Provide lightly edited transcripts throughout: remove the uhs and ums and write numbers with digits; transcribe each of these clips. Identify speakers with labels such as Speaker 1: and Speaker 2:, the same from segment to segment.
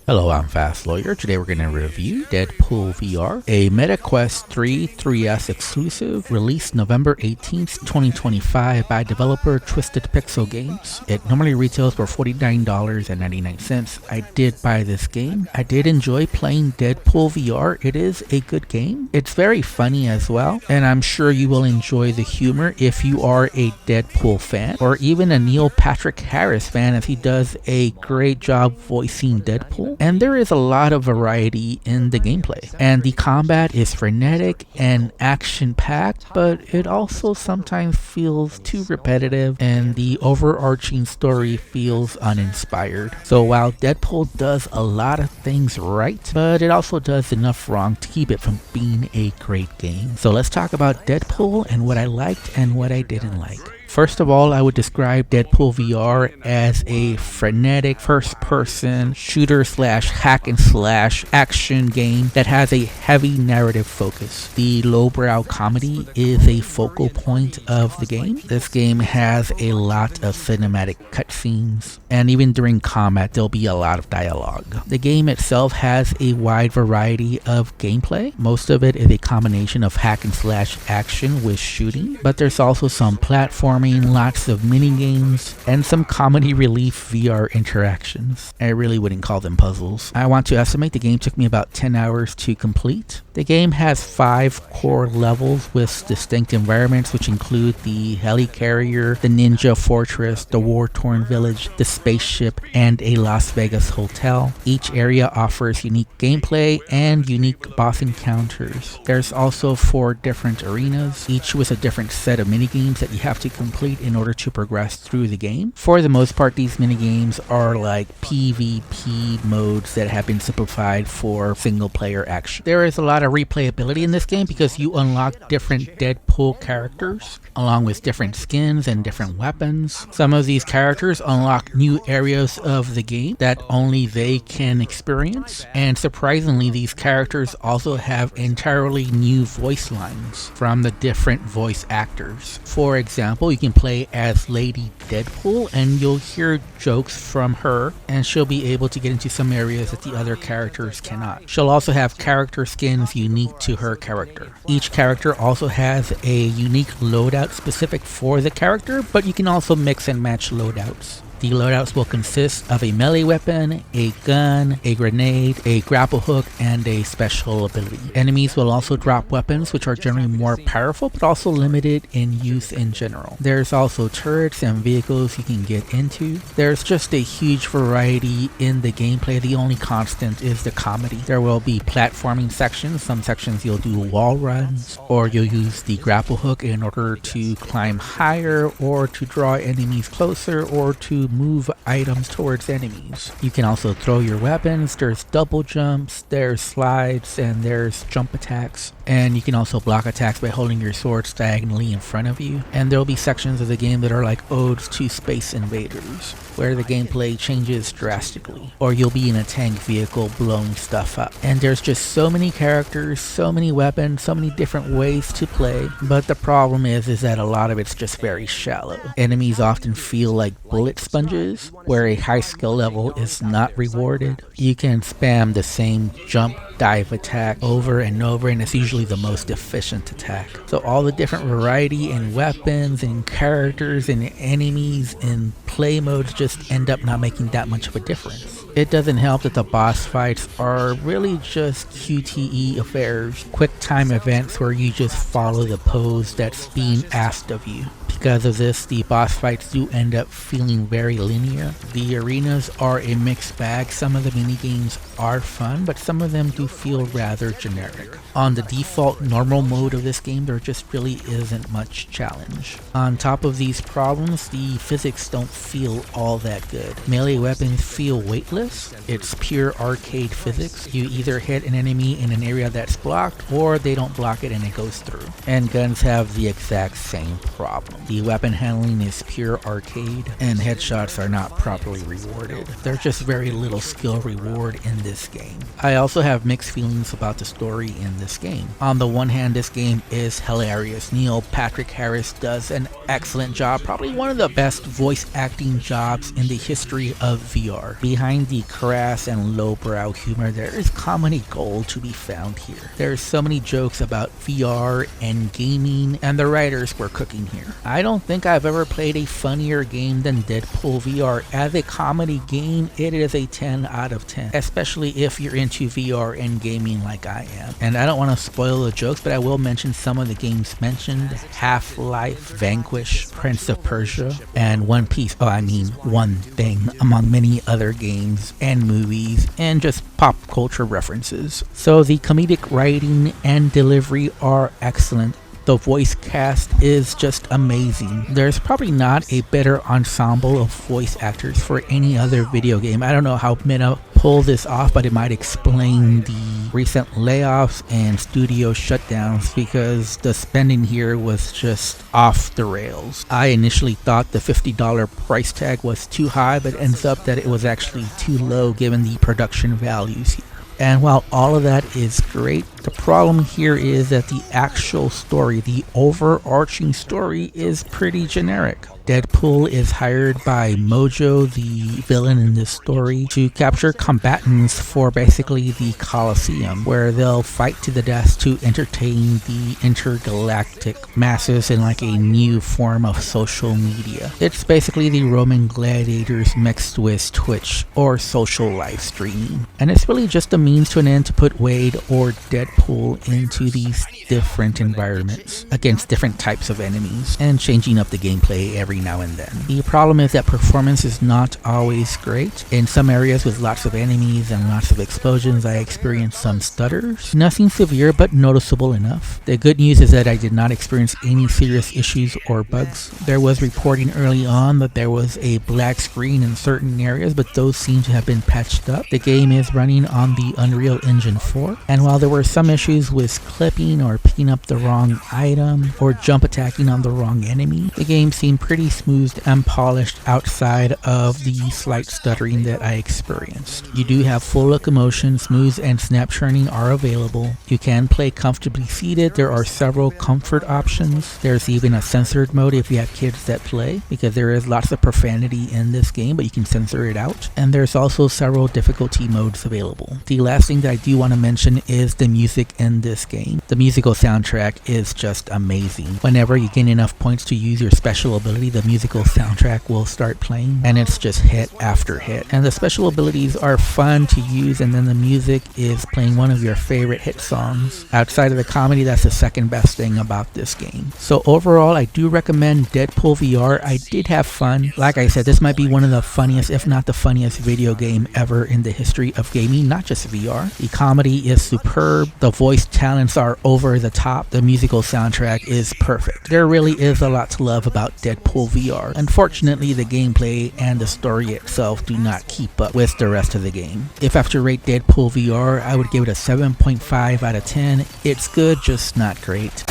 Speaker 1: Hello, I'm Fast Lawyer. Today we're going to review Deadpool VR, a MetaQuest 3 3S exclusive, released November 18th, 2025 by developer Twisted Pixel Games. It normally retails for $49.99. I did buy this game. I did enjoy playing Deadpool VR. It is a good game. It's very funny as well, and I'm sure you will enjoy the humor if you are a Deadpool fan, or even a Neil Patrick Harris fan, as he does a great job voicing Deadpool. And there is a lot of variety in the gameplay, and the combat is frenetic and action-packed, but it also sometimes feels too repetitive, and the overarching story feels uninspired. So while Deadpool does a lot of things right, but it also does enough wrong to keep it from being a great game. So let's talk about Deadpool and what I liked and what I didn't like. First of all, I would describe Deadpool VR as a frenetic first-person shooter slash hack and slash action game that has a heavy narrative focus. The lowbrow comedy is a focal point of the game. This game has a lot of cinematic cutscenes, and even during combat there'll be a lot of dialogue. The game itself has a wide variety of gameplay. Most of it is a combination of hack and slash action with shooting, but there's also some platforming, lots of mini games, and some comedy relief VR interactions. I really wouldn't call them puzzles. I want to estimate the game took me about 10 hours to complete. The game has 5 core levels with distinct environments, which include the helicarrier, the ninja fortress, the war-torn village, the spaceship, and a Las Vegas hotel. Each area offers unique gameplay and unique boss encounters. There's also 4 different arenas, each with a different set of minigames that you have to complete in order to progress through the game. For the most part, these minigames are like PvP modes that have been simplified for single player action. There is a lot of replayability in this game because you unlock different Deadpool characters along with different skins and different weapons. Some of these characters unlock new areas of the game that only they can experience, and surprisingly, these characters also have entirely new voice lines from the different voice actors. For example, you can play as Lady Deadpool and you'll hear jokes from her, and she'll be able to get into some areas that the other characters cannot. She'll also have character skins unique to her character. Each character also has a unique loadout specific for the character, but you can also mix and match loadouts. The loadouts will consist of a melee weapon, a gun, a grenade, a grapple hook, and a special ability. Enemies will also drop weapons, which are generally more powerful but also limited in use in general. There's also turrets and vehicles you can get into. There's just a huge variety in the gameplay. The only constant is the comedy. There will be platforming sections. Some sections you'll do wall runs, or you'll use the grapple hook in order to climb higher, or to draw enemies closer, or to move items towards enemies. You can also throw your weapons. There's double jumps, there's slides, and there's jump attacks. And you can also block attacks by holding your swords diagonally in front of you. And there will be sections of the game that are like odes to Space Invaders, where the gameplay changes drastically, or you'll be in a tank vehicle blowing stuff up. And there's just so many characters, so many weapons, so many different ways to play, but the problem is that a lot of it's just very shallow. Enemies often feel like bullet sponges, where a high skill level is not rewarded. You can spam the same jump dive attack over and over, and it's usually the most efficient attack. So all the different variety in weapons and characters and enemies and play modes just end up not making that much of a difference. It doesn't help that the boss fights are really just QTE affairs, quick time events where you just follow the pose that's being asked of you. Because of this, the boss fights do end up feeling very linear. The arenas are a mixed bag. Some of the minigames are fun, but some of them do feel rather generic. On the default normal mode of this game, there just really isn't much challenge. On top of these problems, the physics don't feel all that good. Melee weapons feel weightless. It's pure arcade physics. You either hit an enemy in an area that's blocked, or they don't block it and it goes through. And guns have the exact same problem. The weapon handling is pure arcade, and headshots are not properly rewarded. There's just very little skill reward in this game. I also have mixed feelings about the story in this game. On the one hand, this game is hilarious. Neil Patrick Harris does an excellent job, probably one of the best voice acting jobs in the history of VR. Behind the crass and lowbrow humor, there is comedy gold to be found here. There's so many jokes about VR and gaming, and the writers were cooking here. I don't think I've ever played a funnier game than Deadpool VR. As a comedy game, it is a 10 out of 10, especially if you're into VR and gaming like I am. And I don't want to spoil the jokes, but I will mention some of the games mentioned: Half-Life, Vanquish, Prince of Persia, and One Piece. Oh, I mean One Thing, among many other games and movies and just pop culture references. So the comedic writing and delivery are excellent. The voice cast is just amazing. There's probably not a better ensemble of voice actors for any other video game. I don't know how Meta pulled this off, but it might explain the recent layoffs and studio shutdowns, because the spending here was just off the rails. I initially thought the $50 price tag was too high, but it ends up that it was actually too low given the production values here. And while all of that is great, the problem here is that the actual story, the overarching story, is pretty generic. Deadpool is hired by Mojo, the villain in this story, to capture combatants for basically the Coliseum, where they'll fight to the death to entertain the intergalactic masses in like a new form of social media. It's basically the Roman gladiators mixed with Twitch or social live streaming. And it's really just a means to an end to put Wade or Deadpool into these different environments against different types of enemies and changing up the gameplay every now and then. The problem is that performance is not always great. In some areas with lots of enemies and lots of explosions, I experienced some stutters. Nothing severe, but noticeable enough. The good news is that I did not experience any serious issues or bugs. There was reporting early on that there was a black screen in certain areas, but those seem to have been patched up. The game is running on the Unreal Engine 4, and while there were some issues with clipping or picking up the wrong item or jump attacking on the wrong enemy, the game seemed pretty smooth and polished outside of the slight stuttering that I experienced. You do have full locomotion, smooth and snap churning are available. You can play comfortably seated. There are several comfort options. There's even a censored mode if you have kids that play, because there is lots of profanity in this game, but you can censor it out. And there's also several difficulty modes available. The last thing that I do want to mention is the music in this game. The musical soundtrack is just amazing. Whenever you gain enough points to use your special ability, the musical soundtrack will start playing, and it's just hit after hit. And the special abilities are fun to use, and then the music is playing one of your favorite hit songs. Outside of the comedy, that's the second best thing about this game. So overall, I do recommend Deadpool VR. I did have fun. Like I said, this might be one of the funniest, if not the funniest video game ever in the history of gaming, not just VR. The comedy is superb. The voice talents are over the top. The musical soundtrack is perfect. There really is a lot to love about Deadpool VR. Unfortunately, the gameplay and the story itself do not keep up with the rest of the game. If I have to rate Deadpool VR, I would give it a 7.5 out of 10. It's good, just not great.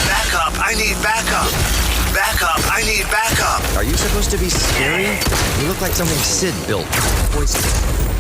Speaker 2: Backup, I need backup. Backup, I need backup.
Speaker 3: Are you supposed to be scary? You look like something Sid built. Voice.